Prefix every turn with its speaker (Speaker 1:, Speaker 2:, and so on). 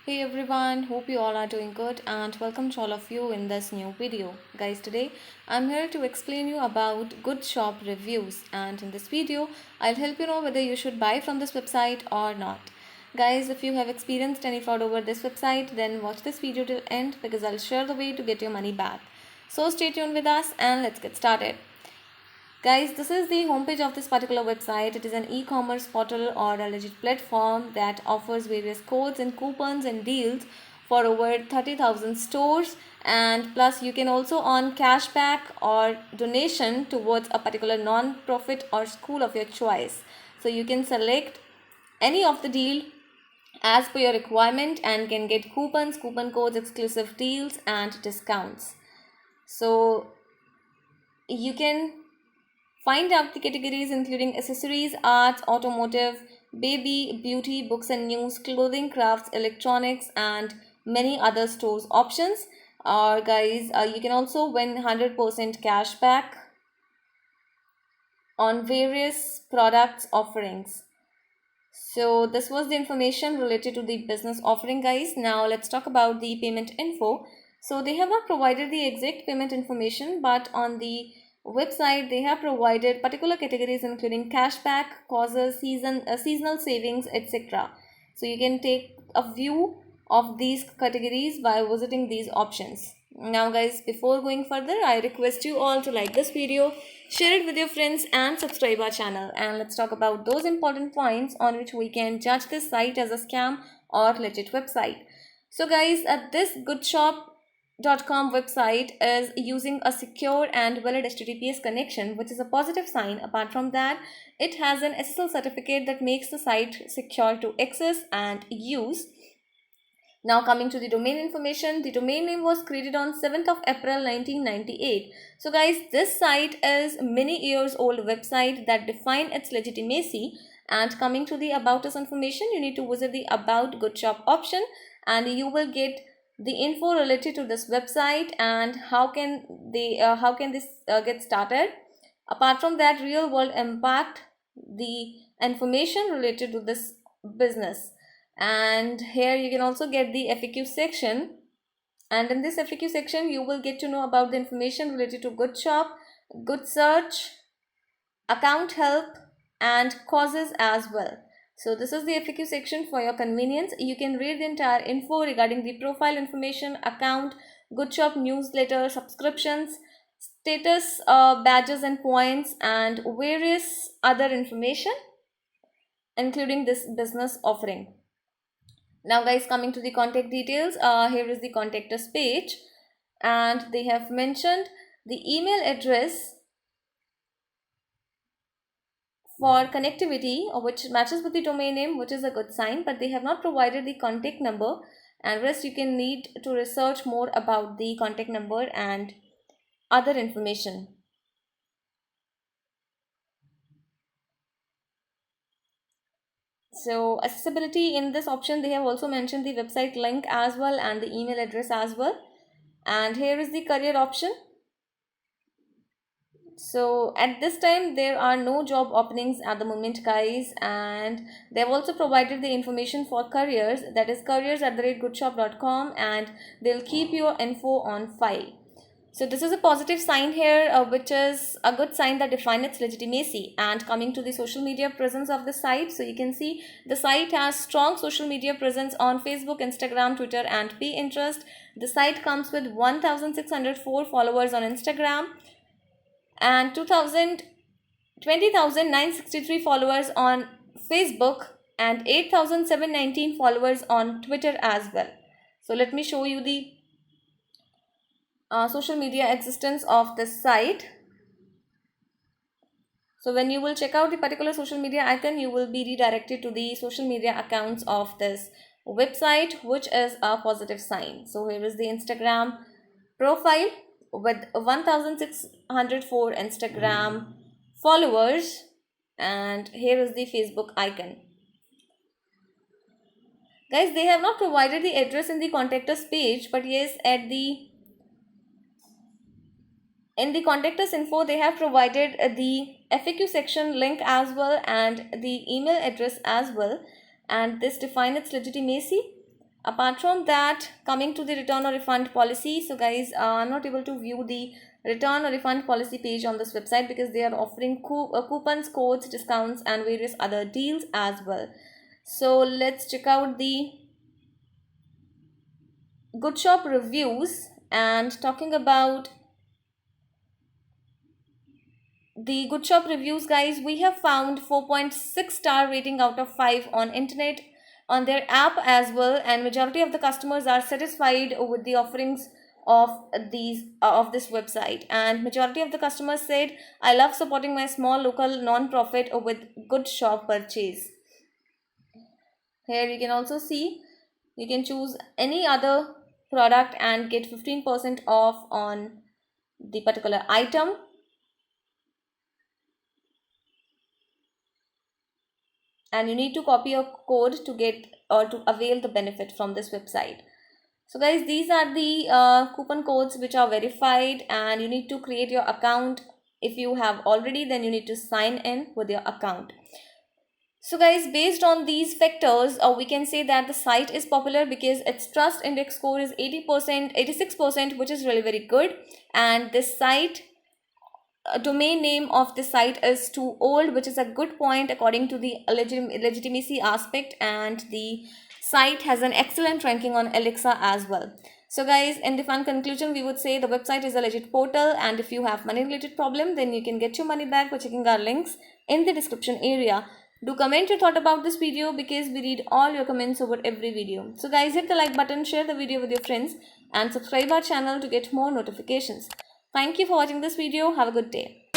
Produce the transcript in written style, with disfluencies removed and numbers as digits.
Speaker 1: Hey everyone, hope you all are doing good and welcome to all of you in this new video. Guys, today I'm here to explain you about good shop reviews, and in this video I'll help you know whether you should buy from this website or not. Guys, if you have experienced any fraud over this website, then watch this video till end because I'll share the way to get your money back. So stay tuned with us and let's get started. Guys, this is the homepage of this particular website. It is an e-commerce portal or a legit platform that offers various codes and coupons and deals for over 30,000 stores, and plus you can also earn cashback or donation towards a particular non-profit or school of your choice. So you can select any of the deal as per your requirement and can get coupons, coupon codes, exclusive deals and discounts. So you can find out the categories including accessories, arts, automotive, baby, beauty, books and news, clothing, crafts, electronics, and many other stores options. Guys, you can also win 100% cashback on various products offerings. So this was the information related to the business offering, guys. Now let's talk about the payment info. So they have not provided the exact payment information, but on the website they have provided particular categories including cashback, causes, seasonal savings, etc. So you can take a view of these categories by visiting these options. Now guys, before going further, I request you all to like this video, share it with your friends and subscribe our channel, and let's talk about those important points on which we can judge this site as a scam or legit website. So guys, this goodshop.com website is using a secure and valid HTTPS connection, which is a positive sign. Apart from that, it has an SSL certificate that makes the site secure to access and use. Now coming to the domain information, the domain name was created on 7th of April 1998. So guys, this site is many years old website that define its legitimacy. And coming to the about us information, you need to visit the about good shop option and you will get the info related to this website and how can this get started. Apart from that, real world impact, the information related to this business. And here you can also get the FAQ section, and in this FAQ section you will get to know about the information related to good shop, good search, account help and causes as well. So this is the FAQ section. For your convenience, you can read the entire info regarding the profile information, account, good shop newsletter, subscriptions, status, badges and points, and various other information including this business offering. Now guys, coming to the contact details, here is the contact us page, and they have mentioned the email address for connectivity, which matches with the domain name, which is a good sign, but they have not provided the contact number, and rest you can need to research more about the contact number and other information. So accessibility, in this option they have also mentioned the website link as well and the email address as well. And here is the career option. So at this time there are no job openings at the moment, guys, and they've also provided the information for careers, that is careers@goodshop.com, and they'll keep your info on file. So this is a positive sign here, which is a good sign that defines its legitimacy. And coming to the social media presence of the site, so you can see the site has strong social media presence on Facebook, Instagram, Twitter and Pinterest. The site comes with 1,604 followers on Instagram and 20,963 followers on Facebook and 8,719 followers on Twitter as well. So let me show you the social media existence of this site. So when you will check out the particular social media icon, you will be redirected to the social media accounts of this website, which is a positive sign. So here is the Instagram profile with 1,604 Instagram followers, and here is the Facebook icon. Guys, they have not provided the address in the contact us page, but yes, in the contact us info they have provided the FAQ section link as well and the email address as well, and this defines its legitimacy. Apart from that, coming to the return or refund policy, so guys, I'm not able to view the return or refund policy page on this website because they are offering coupons, codes, discounts and various other deals as well. So let's check out the Good Shop reviews. And talking about the Good Shop reviews, guys, we have found 4.6 star rating out of 5 on internet, on their app as well, and majority of the customers are satisfied with the offerings of this website, and majority of the customers said, I love supporting my small local non-profit with Good Shop purchase. Here you can also see you can choose any other product and get 15% off on the particular item. And you need to copy a code to get or to avail the benefit from this website. So guys, these are the coupon codes which are verified, and you need to create your account. If you have already, then you need to sign in with your account. So guys, based on these factors, we can say that the site is popular because its trust index score is 80%, 86%, which is really very good. And this site, domain name of the site is too old, which is a good point according to the legitimacy aspect, and the site has an excellent ranking on Alexa as well. So guys, in the fun conclusion, we would say the website is a legit portal, and if you have money related problem, then you can get your money back by checking our links in the description area. Do comment your thought about this video because we read all your comments over every video. So guys, hit the like button, share the video with your friends and subscribe our channel to get more notifications. Thank you for watching this video. Have a good day.